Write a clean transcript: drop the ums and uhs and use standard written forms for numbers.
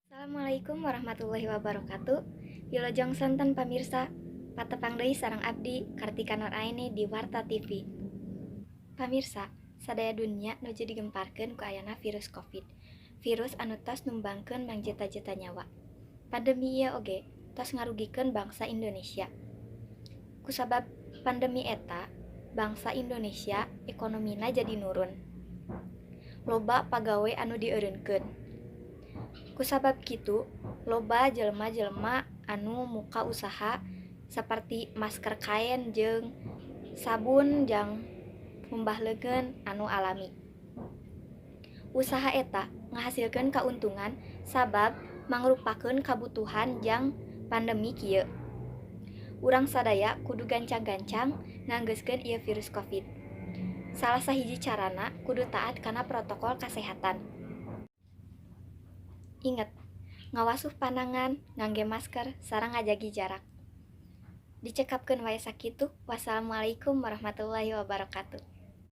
Assalamualaikum warahmatullahi wabarakatuh. Wilujeng santen pamirsa, patepang deui sareng abdi Kartika Nur Aini di Warta TV. Pamirsa, sadaya dunya nuju digemparkeun ku ayana virus Covid. Virus anu tos numbangkeun mangjeta-jeta nyawa. Pandemi ieu oge tos ngarugikeun bangsa Indonesia. Kusabab pandemi eta, bangsa Indonesia ekonomina jadi nurun. Loba pagawe anu dieureunkeun. Kusabab kitu, loba jelema-jelema anu muka usaha seperti masker kain jeung sabun jang ngumbah-leungeun anu alami. Usaha eta ngahasilkeun kauntungan sabab mangrupakeun kabutuhan jang pandemi kieu. Urang sadaya kudu gancang-gancang nganggeuskeun ieu virus Covid. Salah sahiji carana kudu taat kana protokol kasehatan. Ingat, ngawasuh panangan, ngangge masker, sareng ngajagi jarak. Dicekapkeun wae sakitu. Wassalamualaikum warahmatullahi wabarakatuh.